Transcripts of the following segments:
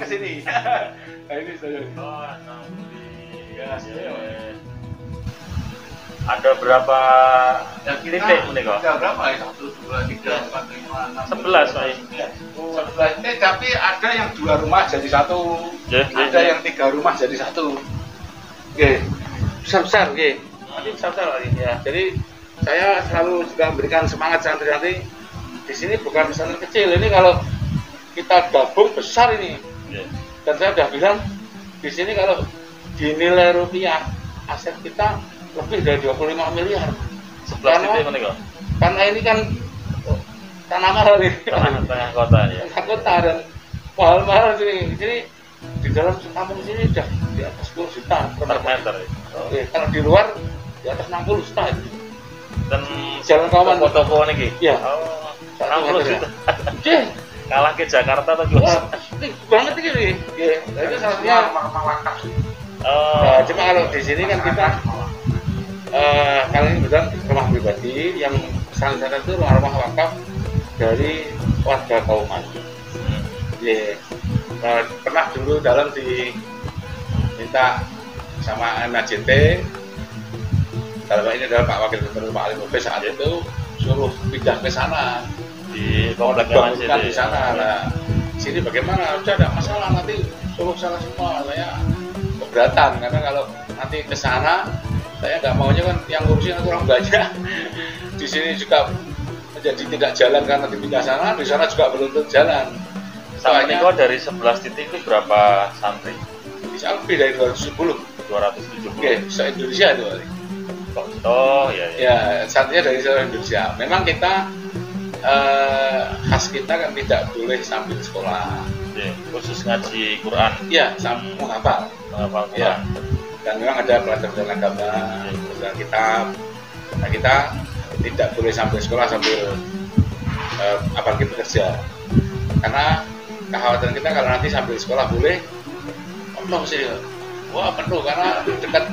ke sini. Nah ini saya. Oh, alhamdulillah. Ya. Ada berapa Kita titik ini kok? Ada berapa ya? 1, 2, 3, 4, 5, 6, 11 Pak. 11. Tapi ada yang 2 rumah jadi 1. Ada yang 3 rumah jadi 1. Oke. Besar-besar, oke. Nanti besar-besar lagi ya. Jadi saya selalu juga memberikan semangat santri-santri. Di sini bukan pesantren kecil. Ini kalau kita gabung besar ini. Dan saya sudah bilang di sini kalau dinilai rupiah aset kita lebih dari 25 miliar. 11 titik mana kok? Karena ini kan tanah mahal nih. Tengah kota ya. Tengah kota dan mahal-mahal sini. Jadi di dalam kampung sini sudah di atas 10 juta Per meter. Oke, kalau di luar di atas 60 juta itu. Dan Jalan Kauman toko-toko ini Iya. Oh, 60 juta. Oke. Kalah ke Jakarta atau Wah, gimana? ini banget ini. Iya, itu salah satunya. Oh. Nah, cuma kalau di sini kan kita kali ini bilang rumah pribadi yang pesantren itu rumah-rumah wakaf dari warga Kauman. Iya. Nah, pernah dulu dalam diminta sama MAJT, dalam ini adalah Pak Wakil Gubernur Pak Ali Mubes saat itu suruh pindah ke sana Di komplek dibangunkan di sana. Nah, sini bagaimana? Udah ada masalah, nanti suruh sana semua. Saya keberatan karena kalau nanti ke sana saya nggak maunya kan yang ngurusin orang banyak. Di sini juga menjadi tidak jalan karena dipindah sana, di sana juga belum tentu jalan. Sampai kok dari 11 titik itu berapa santri? Bisa lebih dari 270. 270. Oke, se-Indonesia itu. Oh, ya. Ya, santrinya dari seluruh Indonesia. Memang kita khas kita kan tidak boleh sambil sekolah. Ya, khusus ngaji Quran. Iya, sambil menghafal. Menghafal Ya. Quran. Dan memang ada pelajaran agama, pelajaran kitab. Nah, kita tidak boleh sambil sekolah sambil apalagi bekerja. Karena kekhawatiran kita kalau nanti sambil sekolah boleh, penuh sih. Wah, penuh karena dekat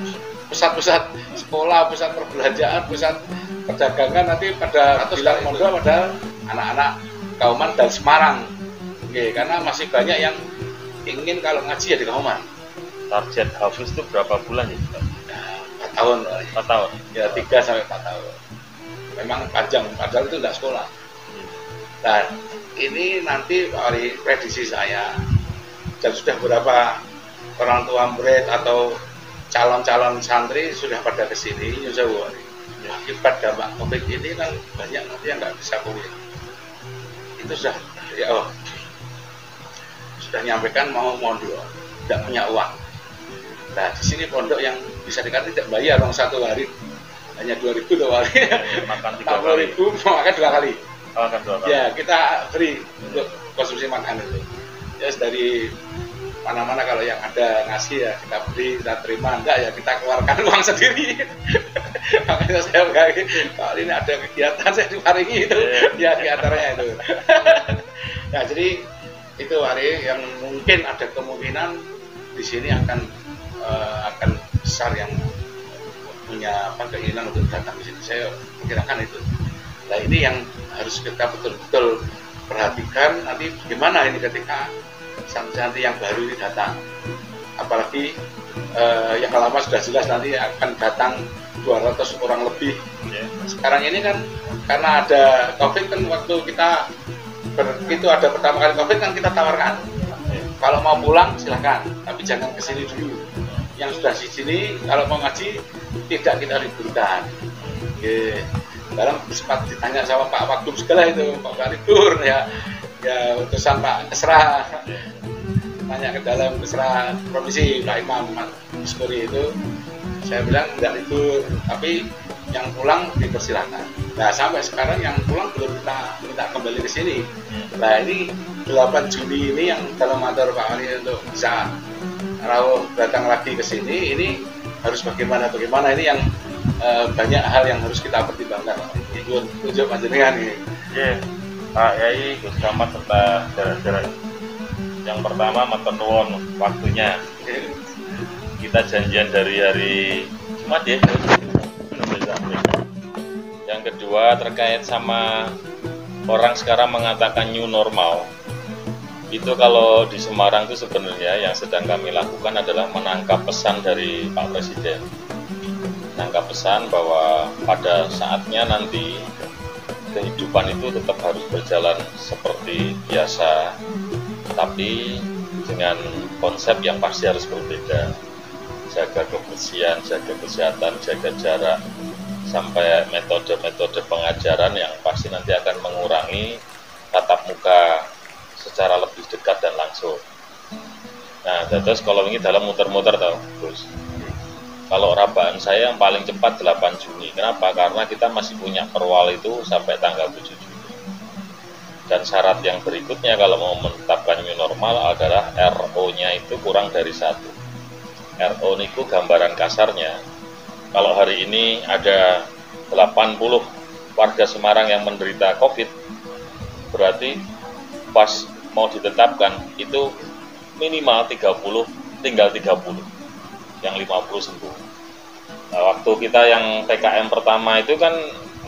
pusat-pusat sekolah, pusat perbelanjaan, pusat perdagangan nanti pada bilang mondok pada anak-anak Kauman dan Semarang. Oke, karena masih banyak yang ingin kalau ngaji ya di Kauman. Target hafiz itu berapa bulan ya? 4 tahun. 4 tahun. Ya 3 sampai 4 tahun. Memang panjang, padahal itu tidak sekolah. Dan ini nanti dari prediksi saya dan sudah beberapa orang tua murid atau calon-calon santri sudah pada kesini jauh akibat dampak COVID ini kan banyak nanti yang nggak bisa kuliah. Itu sudah sudah nyampaikan mau mondok, tidak punya uang. Nah di sini pondok yang bisa dikatakan tidak bayar orang satu hari hanya 2.000 doang hari, Makan 40.000 mau makan 2 kali. Oh, kan 2 kali. Ya kita free untuk konsumsi makan itu. Ya dari mana-mana kalau yang ada ngasih ya kita beli, kita terima, enggak ya kita keluarkan uang sendiri. Makanya saya bagi kalau ini ada kegiatan saya diparingi itu ya diantaranya itu. Ya jadi itu hari yang mungkin ada kemungkinan di sini akan besar yang punya keinginan untuk datang di sini. Saya perkirakan itu. Nah ini yang harus kita betul-betul perhatikan nanti gimana ini ketika santri-santri yang baru ini datang, apalagi yang lama sudah jelas nanti akan datang 200 orang lebih. Sekarang ini kan karena ada COVID kan waktu kita itu ada pertama kali COVID kan kita tawarkan kalau mau pulang silahkan, tapi jangan kesini dulu. Yang sudah di sini kalau mau ngaji tidak kita liburkan. Dalam sempat ditanya sama Pak Waktum segala itu Pak libur ya utusan Pak Kesra tanya ke dalam Kesra Provinsi Pak Imam Muskuri itu saya bilang tidak libur tapi yang pulang dipersilakan. Nah sampai sekarang yang pulang belum kita minta kembali ke sini. Nah ini 8 Juni ini yang dalam matur Pak Wali untuk bisa rawuh datang lagi ke sini, ini harus bagaimana ini yang banyak hal yang harus kita pertimbangkan. Itu tunjuk panjenengan ini. Pak Yai Gus Camat serta saudara-saudara. Yang pertama matur nuwun waktunya. Kita janjian dari hari Jumat ya. Yang kedua terkait sama orang sekarang mengatakan new normal. Itu kalau di Semarang itu sebenarnya yang sedang kami lakukan adalah menangkap pesan dari Pak Presiden. Menangkap pesan bahwa pada saatnya nanti kehidupan itu tetap harus berjalan seperti biasa, tapi dengan konsep yang pasti harus berbeda. Jaga kebersihan, jaga kesehatan, jaga jarak, sampai metode-metode pengajaran yang pasti nanti akan mengurangi tatap muka secara lebih dekat dan langsung. Nah, terus kalau ini dalam muter-muter tau, Gus. Kalau rabaan saya yang paling cepat 8 Juni. Kenapa? Karena kita masih punya perwal itu sampai tanggal 7 Juni. Dan syarat yang berikutnya kalau mau menetapkan new normal adalah RO-nya itu kurang dari 1. RO itu gambaran kasarnya. Kalau hari ini ada 80 warga Semarang yang menderita COVID, berarti pas mau ditetapkan itu minimal 30, tinggal 30. Yang 50 sembuh. Nah, waktu kita yang PKM pertama itu kan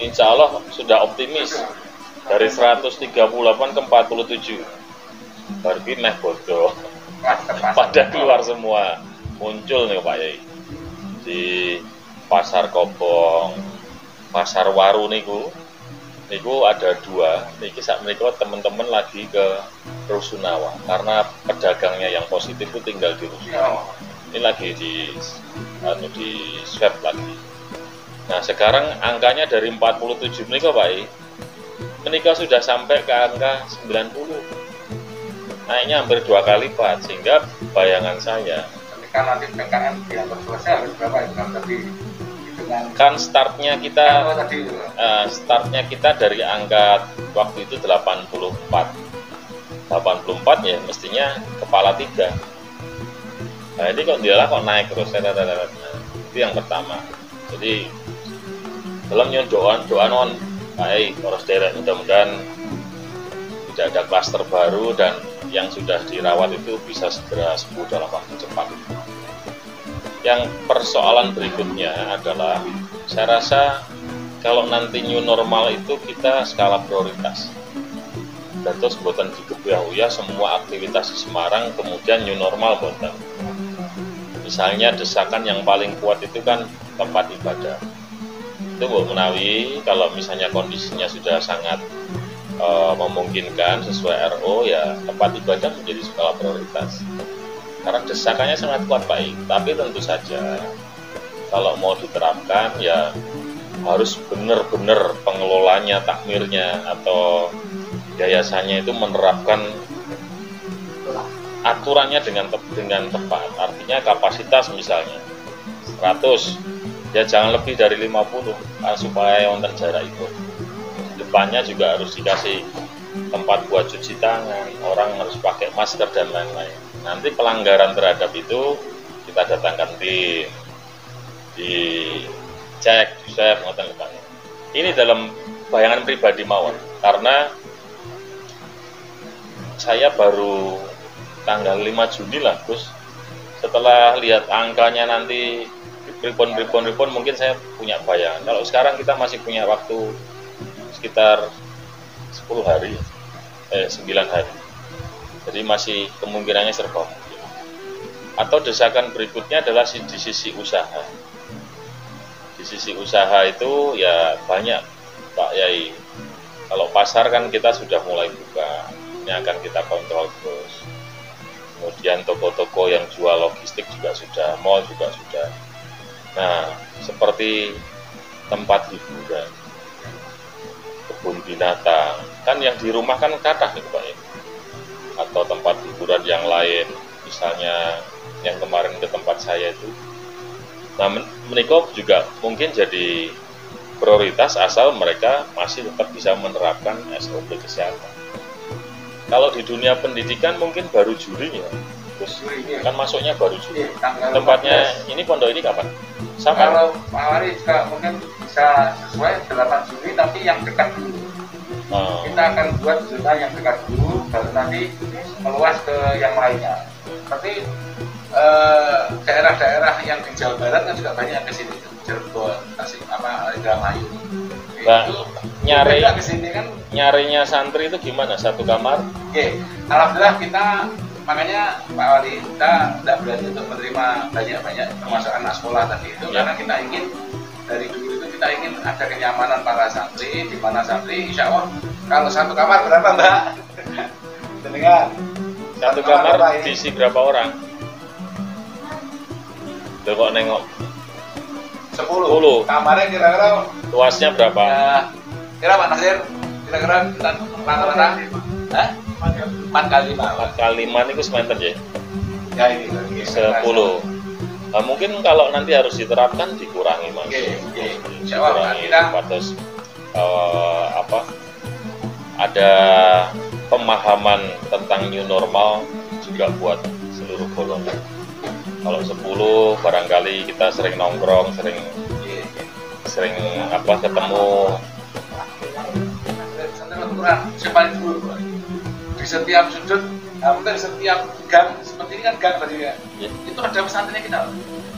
insya Allah sudah optimis dari 138 ke 47. Berarti meh bodoh. Pada keluar semua. Muncul nih Pak Yai di Pasar Kobong, Pasar Waru niku ada 2. Niki sak menika teman-teman lagi ke Rusunawa karena pedagangnya yang positif itu tinggal di Rusunawa. Ini lagi di swab lagi. Nah sekarang angkanya dari 47 menika Pak I, menika sudah sampai ke angka 90. Naiknya hampir 2 kali lipat, sehingga bayangan saya ketika nanti PKM yang selesai harus berapa itu kan tadi dengan kan startnya kita dari angka waktu itu 84 ya mestinya kepala 3. Nah ini kok dialah kok naik terus. Itu yang pertama. Jadi dalam doa non baik poros derek, mudah-mudahan tidak ada klaster baru dan yang sudah dirawat itu bisa segera sembuh dalam waktu cepat. Yang persoalan berikutnya adalah saya rasa kalau nanti new normal itu kita skala prioritas. Dan terus buatan digebyah-uyah semua aktivitas di Semarang kemudian new normal buatan. Misalnya desakan yang paling kuat itu kan tempat ibadah. Itu Bu menawi kalau misalnya kondisinya sudah sangat memungkinkan sesuai RO ya tempat ibadah menjadi skala prioritas. Karena desakannya sangat kuat Pak I. Tapi tentu saja kalau mau diterapkan ya harus benar-benar pengelolanya, takmirnya atau yayasannya itu menerapkan aturannya dengan tepat. Artinya kapasitas misalnya 100, ya jangan lebih dari 50 supaya wonten jarak itu. Depannya juga harus dikasih tempat buat cuci tangan, orang harus pakai masker dan lain-lain. Nanti pelanggaran terhadap itu kita datangkan tim, dicek, disep, ngoten depannya. Ini dalam bayangan pribadi mawon, karena saya baru tanggal 5 Juni lah Gus, setelah lihat angkanya nanti ribon mungkin saya punya bayangan. Kalau sekarang kita masih punya waktu sekitar 10 hari 9 hari, jadi masih kemungkinannya serba mungkin. Atau desakan berikutnya adalah di sisi usaha. Di sisi usaha itu ya banyak Pak Yai. Kalau pasar kan kita sudah mulai buka, ini akan kita kontrol terus. Kemudian toko-toko yang jual logistik juga sudah, mall juga sudah. Nah, seperti tempat hiburan, kebun binatang, kan yang di rumah kan kathah nih Pak ya. Atau tempat hiburan yang lain, misalnya yang kemarin ke tempat saya itu. Nah, menikah juga mungkin jadi prioritas asal mereka masih tetap bisa menerapkan SOP kesehatan. Kalau di dunia pendidikan mungkin baru Juli ya, terus kan masuknya baru Juli. Tempatnya 14. Ini pondok ini kapan? Sama. Kalau Pak Wali juga mungkin bisa sesuai 8 Juli tapi yang dekat dulu. Kita akan buat zona yang dekat dulu, baru nanti meluas ke yang lainnya. Tapi daerah-daerah yang di Jawa Barat kan juga banyak yang ke sini, Cirebon, Tasik, Indramayu. Nah, itu nyari Beda kesini kan. nyarinya santri itu gimana? Satu kamar? Oke, alhamdulillah kita makanya Pak Wali kita tidak berani untuk menerima banyak-banyak termasuk anak sekolah tadi itu Ya. karena kita ingin dari dulu itu kita ingin ada kenyamanan para santri di mana santri insya Allah kalau satu kamar berapa Mbak? Dengan Satu berapa kamar ini? diisi berapa orang? Loh kok nengok 10. Kamarnya kira-kira luasnya berapa? kira Pak Nasir kira-kira rata-rata 4 kali 5 4 kali 5 itu semeter ya? ya ini 10. Nah, mungkin kalau nanti harus diterapkan dikurangi mas. Oke. Insya Allah Dikurangi kita batas ada pemahaman tentang new normal juga buat seluruh golongan. Kalau 10 barangkali kita sering nongkrong, sering ketemu. Quran siapa dulu di setiap sudut, hampir setiap gang seperti ini kan gang tadi ya. Itu ada pesantrennya kita.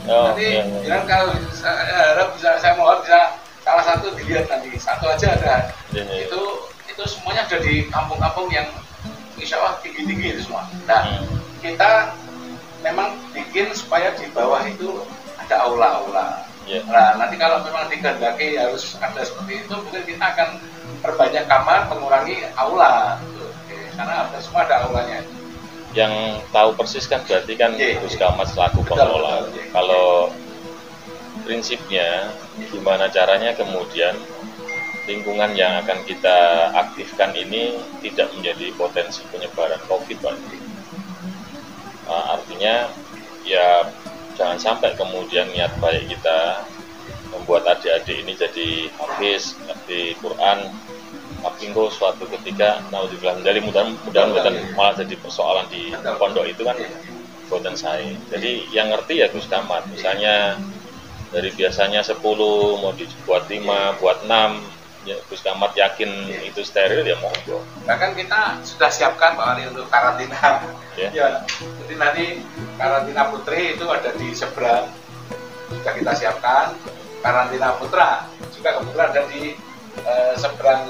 Nanti jangan kalau saya harap saya mohon bisa salah satu dilihat nanti satu aja ada. Itu semuanya ada di kampung-kampung yang insya Allah tinggi-tinggi itu semua. Nah kita memang bikin supaya di bawah itu ada aula-aula. Nah nanti kalau memang dikehendaki harus ada seperti itu mungkin kita akan perbanyak kamar mengurangi aula karena hampir semua ada aulanya. Yang tahu persis kan berarti kan Gus Kamat selaku pengelola. Kalau prinsipnya gimana caranya kemudian lingkungan yang akan kita aktifkan ini tidak menjadi potensi penyebaran COVID, Pak. Artinya ya jangan sampai kemudian niat baik kita membuat adik-adik ini jadi hafiz di Quran, tapi kok suatu ketika naudzubillah dari mudah-mudahan malah jadi persoalan di pondok itu kan buatan saya. Jadi yang ngerti ya Gus Kamat, misalnya dari biasanya 10 mau dibuat 5, buat 6, ya Gus Kamat yakin itu steril ya monggo. Bahkan kita sudah siapkan Pak Ali untuk karantina. Ya, jadi nanti karantina putri itu ada di seberang, sudah kita siapkan. Karantina putra juga kebetulan ada di seberang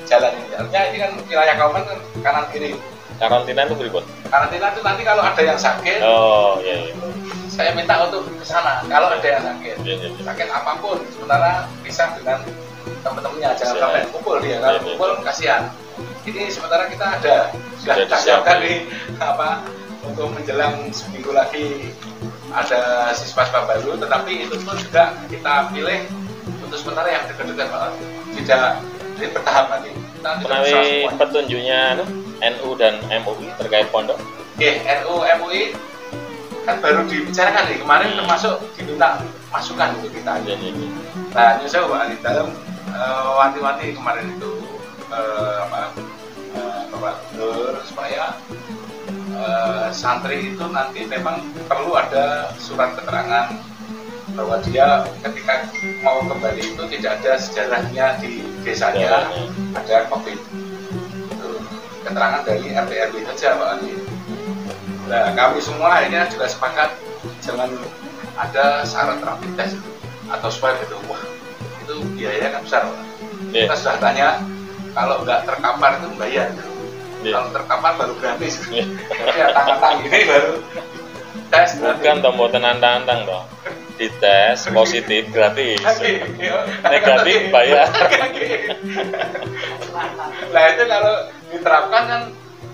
jalan ini. Artinya ini kan wilayah Kauman kan kanan kiri. Karantina itu berikut. Karantina itu nanti kalau ada yang sakit, saya minta untuk ke sana. Kalau ada yang sakit, sakit apapun, sementara bisa dengan teman-temannya, jangan sampai kumpul dia. Kalau kumpul kasihan. Ini sementara kita ada sudah kita siapkan nih untuk menjelang seminggu lagi ada siswa-siswa baru, tetapi itu pun juga kita pilih untuk sementara yang dekat-dekat Pak. Tidak bertahap nanti. Menawi petunjuknya NU dan MUI terkait pondok. Oke, NU MUI kan baru dibicarakan nih kemarin, termasuk diminta masukan untuk kita. Nah, nyusul Pak di dalam wanti-wanti kemarin itu Bapak Gubernur supaya santri itu nanti memang perlu ada surat keterangan bahwa dia ketika mau kembali itu tidak ada sejarahnya di desanya ada COVID. Itu keterangan dari RT RW saja Pak Ali. Nah kami semua akhirnya juga sepakat jangan ada syarat rapid test atau swab itu. Wah itu biayanya kan besar Pak. Kita sudah tanya kalau nggak terkapar itu bayar. Kalau terkapar baru gratis. Ya tangan ini baru tes. Bukan tombol tenang-tenang toh. Dites positif gratis. Negatif bayar. Nah itu kalau diterapkan kan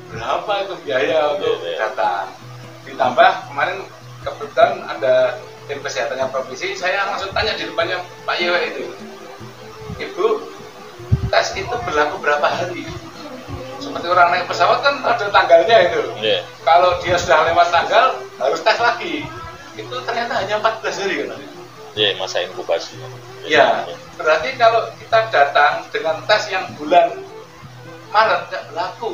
berapa itu biaya untuk datang. Ditambah kemarin kebetulan ada tim kesehatannya provinsi, saya langsung tanya di depannya Pak Yewe itu, Ibu tes itu berlaku berapa hari? Seperti orang naik pesawat kan ada tanggalnya itu. Kalau dia sudah lewat tanggal harus tes lagi. Itu ternyata hanya 14 hari kan? Masa inkubasi. Berarti kalau kita datang dengan tes yang bulan Maret tidak berlaku.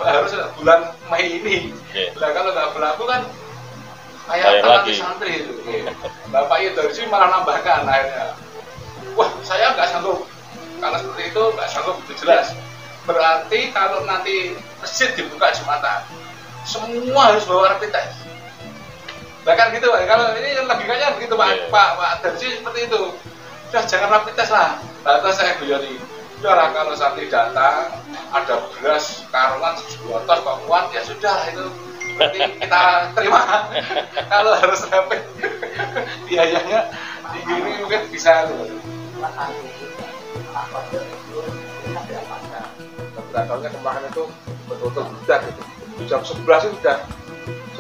Harus bulan Mei ini. Nah kalau nggak berlaku kan kayak lagi santri itu. Bapak itu dari sini malah nambahkan akhirnya. Wah saya nggak sanggup. Kalau seperti itu nggak sanggup itu jelas. Berarti kalau nanti masjid dibuka Jumatan, semua harus bawa rapid test. Bahkan gitu Pak, kalau ini logikanya begitu Pak Darji seperti itu. Sudah jangan rapid test lah. Lalu saya guyoni, sudah lah kalau santri datang ada beras karuan 2 tos kok kuat ya sudah itu berarti kita terima. Kalau harus rapid biayanya tinggi ini mungkin bisa loh. Tahunnya kemarin itu betul-betul budak gitu. Jam 11 itu sudah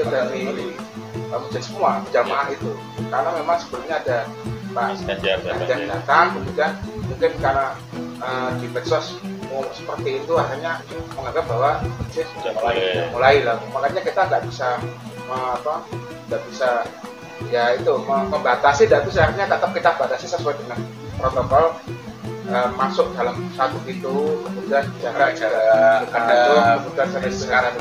dari masjid semua jamaah itu, karena memang sebelumnya ada Pak Ganjar datang, kemudian mungkin karena di medsos seperti itu akhirnya menganggap bahwa masjid sudah mulai lah, makanya kita nggak bisa nggak bisa ya itu membatasi, dan itu seharusnya tetap kita batasi sesuai dengan protokol. Masuk dalam satu pintu, kemudian jarak ada kemudian sekarang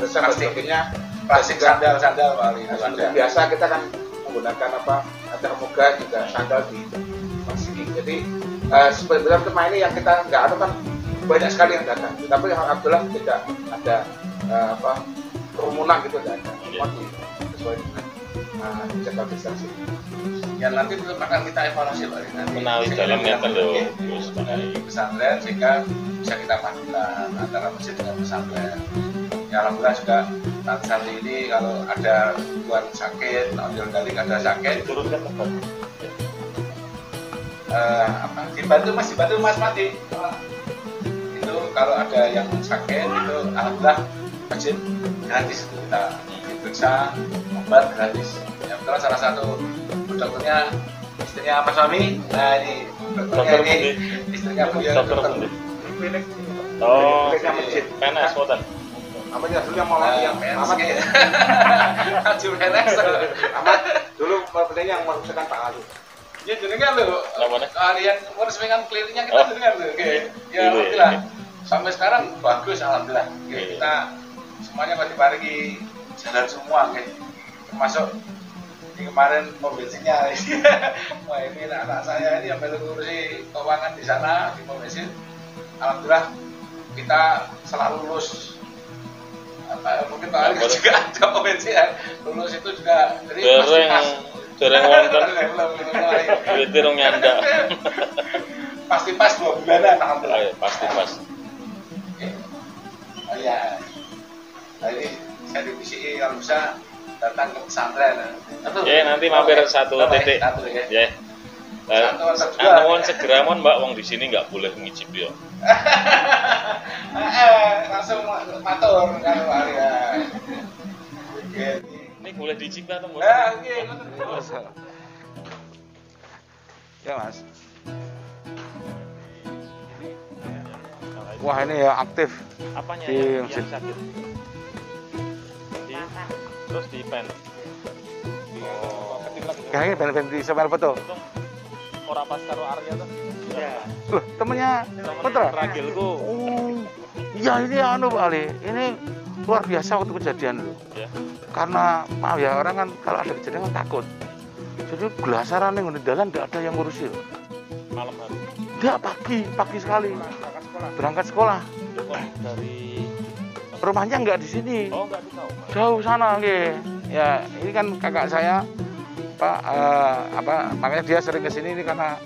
plastik sandal Pak Ali. Biasa kita kan menggunakan termoga juga sandal di masjid. Jadi sebenarnya tema ini yang kita nggak ada kan banyak sekali yang datang, tapi alhamdulillah tidak ada kerumunan gitu, tidak ada. Semua sesuai dengan jaga distansi. Ya nanti tetap akan kita evaluasi Pak. Menawi dalam yang terlalu pesantren sehingga bisa kita padukan antara masjid dengan pesantren. Ya alhamdulillah juga santri ini kalau ada tuan sakit, kali ada sakit turunkan tempat. Dibantu mas mati. Itu kalau ada yang sakit itu alhamdulillah masjid gratis itu kita diperiksa, obat gratis. Ya betul, salah satu dokternya istrinya Mas Suami. Nah ini dokternya ini istrinya beliau dokter klinik. Oh, masjid. PNS boten. Namanya dulu yang mau yang PNS. Haji PNS. Dulu sebenarnya yang merupakan Pak Ali. Ya jenengan lho. Kalian meresmikan kliniknya kita jenengan lho. Ya alhamdulillah. Sampai sekarang bagus alhamdulillah. Kita semuanya masih paringi jalan semua termasuk kemarin pom bensinnya. Wah ini anak saya ini yang ngurusi keuangan di sana di pom bensin. Alhamdulillah kita selalu lulus. Mungkin Pak Ali juga ada pom bensin ya. Lulus itu juga dari dereng wonten. Dereng nyanda. Pasti pas 2 bulanan alhamdulillah. Pasti pas. Oh iya. Jadi saya di PCI kalau bisa datang ke pesantren. Ya nanti mampir satu titik. Ya. Mohon segera Mbak, wong di sini nggak boleh ngicip yo. Langsung matur kalau ya. Ini boleh dicip atau boleh? Ya Mas. Wah ini ya aktif. Apanya yang sakit? Terus di pen. Kayaknya pen di sebelah foto. Ora pas karo Arya tuh. Iya. Loh, temennya Putra. Ragilku. Oh. Iya ini Pak Ali. Ini luar biasa waktu kejadian loh. Ya. Karena maaf ya orang kan kalau ada kejadian kan takut. Jadi gelasaran yang di dalam tidak ada yang ngurusin. Malam hari. Tidak, pagi sekali. Berangkat sekolah. Dari rumahnya nggak di sini. Oh, nggak di sana. Jauh sana, ya ini kan kakak saya, Pak, makanya dia sering ke sini ini karena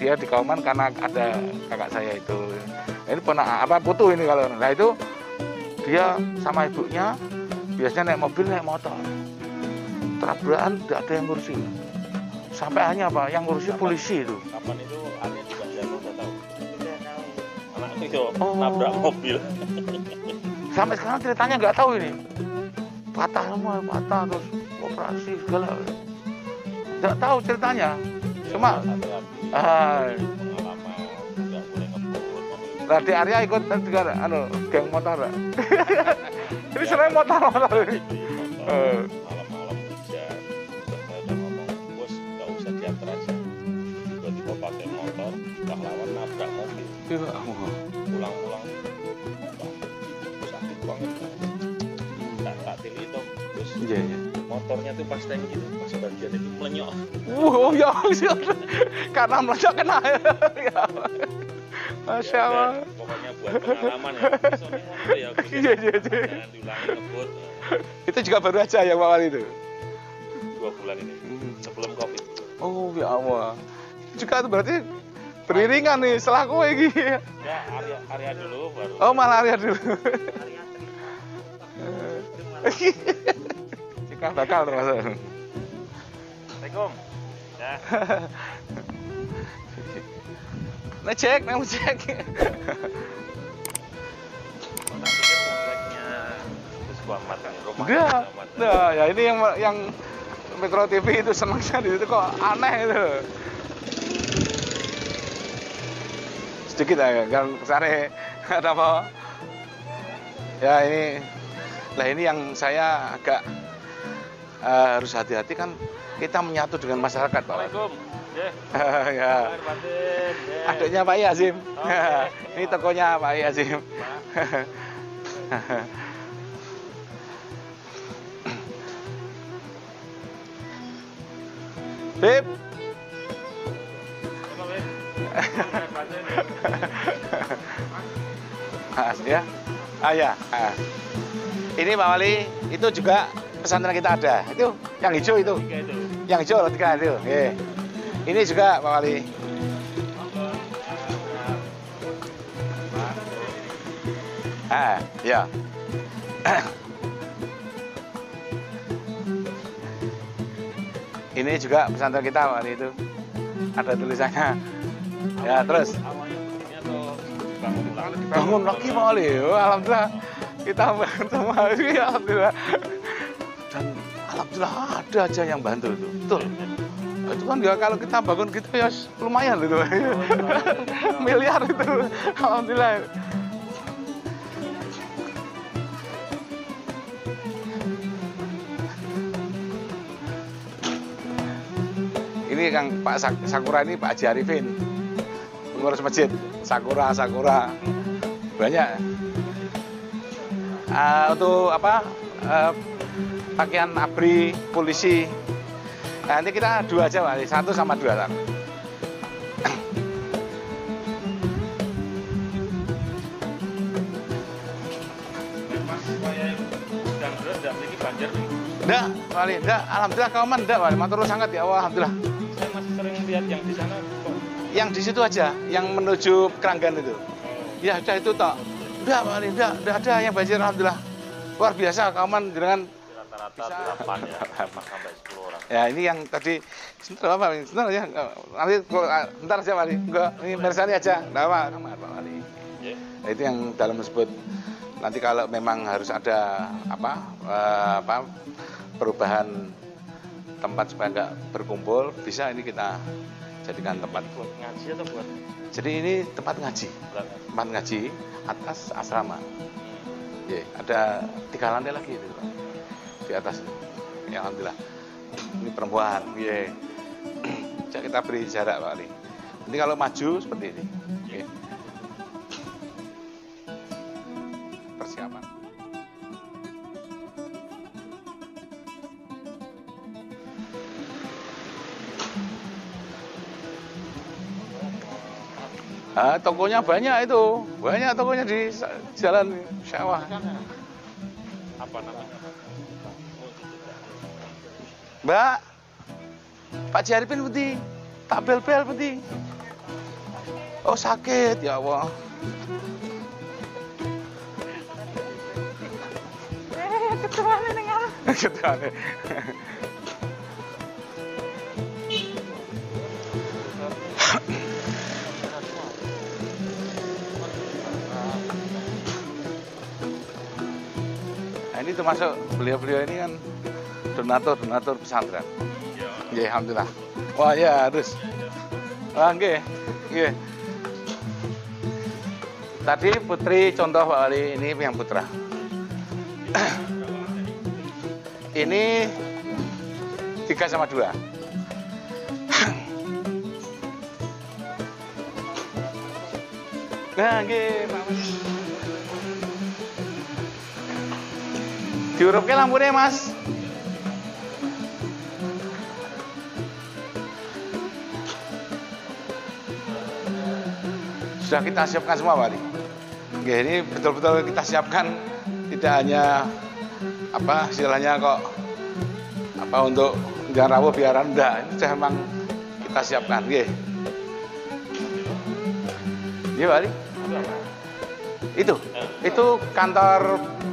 dia di Kauman karena ada kakak saya itu. Ini putu ini kalau, nah itu dia sama ibunya biasanya naik mobil naik motor. Tabrakan tidak ada yang ngurusin. Sampai hanya yang ngurusin polisi itu. Kapan itu Arya juga jatuh nggak tahu. Anak itu nabrak mobil. Sampai sekarang ceritanya nggak tahu ini. Patah semua, terus operasi segala. Nggak tahu ceritanya. Cuma pengalaman nggak boleh ngebut. Di Arya ikut juga geng motor. Ini sering motor ini. Malam-malam hujan, saya udah ngomong, bos nggak usah diantar aja. Tiba-tiba pakai motor, pahlawan nabrak mobil. Pulang-pulang, sakit banget. Tak tili itu, terus motornya tuh pas tank gitu, pas bagian itu melenyok. Ya, karena melenyok kena. Masya Allah. Pokoknya buat pengalaman ya. Iya. Jangan diulangi ngebut. Itu juga baru aja ya Pak Wali itu? 2 bulan ini, sebelum Covid. Oh ya Allah. juga tuh berarti beriringan nih setelah kowe iki. Ya, area dulu baru. Oh, malah Arya dulu. Cikal bakal tuh Mas. Assalamualaikum. Ya. Ngecek, ngecek. Enggak. Nah, ya ini yang Metro TV itu senangnya di situ kok aneh itu. Sedikit aja, kan kesana ada apa? Ya ini, lah ini yang saya agak harus hati-hati kan kita menyatu dengan masyarakat, Pak. Assalamualaikum. Ya. Adiknya Pak Yazim. Ini tokonya Pak Yazim. Beb. Mas ya. Ya. Ini Pak Wali, itu juga pesantren kita ada. Itu yang hijau itu. Yang hijau tiga itu. Ini juga Pak Wali. Ya. Ini juga pesantren kita Pak Wali itu. Ada tulisannya. Ya, terus bangun lagi Pak Wali. Alhamdulillah kita bangun semua. Alhamdulillah. Dan alhamdulillah ada aja yang bantu itu. Betul. Itu kan ya kalau kita bangun gitu ya lumayan gitu. Miliar itu. Alhamdulillah. Ini Kang Pak Sakura ini Pak Haji Arifin, pengurus masjid. Sakura banyak. Untuk apa? Pakaian ABRI, polisi. Nah, nanti kita dua aja Pak, 1 sama 2 lah. Enggak, Wali, enggak. Alhamdulillah kauman enggak, Wali. Matur sangat ya Allah, alhamdulillah. Saya masih sering lihat yang di sana kok. Yang di situ aja, yang menuju Keranggan itu. Ya, sudah itu tok. Enggak, Wali, enggak ada yang banjir alhamdulillah. Luar biasa kauman dengan Rata-rata 8 ya, 5 sampai 10 orang. Ya, ini yang tadi sebentar apa? Sebentar ya. Nanti bentar aja Wali. Enggak, ini Mersani aja. Enggak apa, Pak Wali. Nah, itu yang dalam disebut nanti kalau memang harus ada perubahan tempat supaya nggak berkumpul, bisa ini kita jadikan tempat Ngaji atau buat? jadi ini tempat ngaji atas asrama. Ada 3 lantai lagi itu Pak, di atas. Ya, alhamdulillah ini perempuan. Kita beri jarak Pak Ali. Nanti kalau maju seperti ini. Persiapan. Tokonya banyak itu, banyak tokonya di jalan sawah. Apa namanya? Mbak, Pak Jaripin putih, tak bel-bel putih. Oh sakit ya Allah. Ketuane nengal. Ketuane. Nah, ini termasuk beliau-beliau ini kan donatur pesantren. Ya, alhamdulillah. Wah ya harus. Wah nggih. Nggih. Tadi putri contoh Pak Wali, ini yang putra. Ini 3 sama 2. Nah, nggih, Pak Wali. Diurupke lampunya, Mas. Sudah kita siapkan semua, Pak Wali. Nggih, ini betul-betul kita siapkan, tidak hanya istilahnya kok untuk jangan rawuh biaran enggak. Ini sudah memang kita siapkan, nggih. Iya, Pak Ali. Itu kantor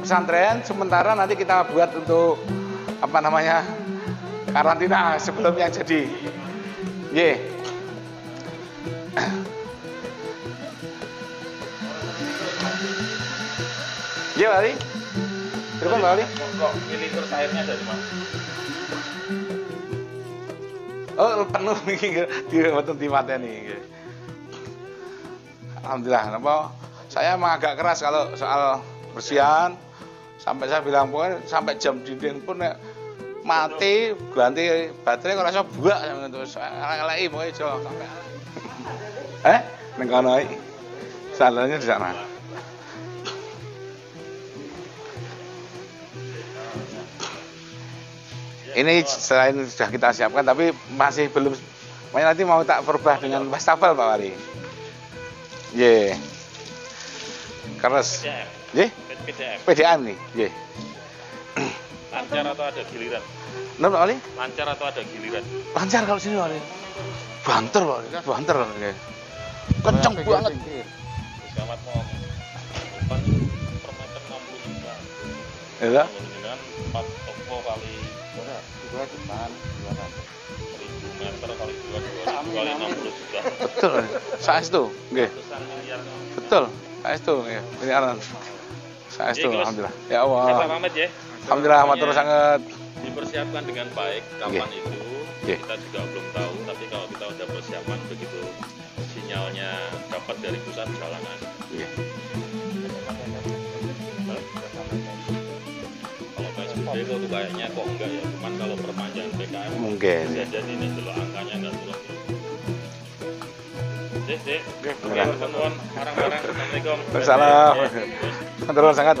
pesantren. Sementara nanti kita buat untuk apa namanya karantina sebelum yang jadi. Ye. Iya, Pak Ali. Telepon Pak Ali. Kok ini terus airnya dari mana? Oh, penuh di wonten timateni. Alhamdulillah, napa saya emang agak keras kalau soal bersihan. Sampai saya bilang pokoknya sampai jam dinding pun nek mati ganti baterai kok rasa buak terus elek-eleki pokoke aja sampai. Ning kono iki. Salahnya di sana. Ini selain sudah kita siapkan tapi masih belum. Makanya nanti mau tak perubah dengan wastafel Pak Wali. Ye. Keras. Ye? PDAM nih. Ye. Lancar atau ada giliran? Pak Wali? Lancar atau ada giliran? Lancar kalau sini Pak Wali. Banter Pak Wali, banter. Kenceng banget. Selamat mau. Depan per meter 60 juta. Ya. Dengan 4 toko kali Dua depan, 200. 1000 meter kali 2 kali 60 juta. Betul. Saestu, nggih. Ratusan miliar. Betul. Saestu nggih. Ini aran. Saestu alhamdulillah. Ya Saya Allah. pamit ya. Alhamdulillah matur sangat. Dipersiapkan dengan baik kapan Nggih. itu Nggih. kita juga belum tahu, tapi kalau kita udah persiapan begitu sinyalnya dapat dari pusat jalanan. Nggih. Kalau PSBB itu kayaknya kok enggak ya, cuman kalau perpanjangan PKM Mungkin. bisa jadi nih dulu angkanya enggak turun. Dek, beneran. pertemuan bareng-bareng. Assalamualaikum. Waalaikumsalam. Ya, bos. Matur sangat.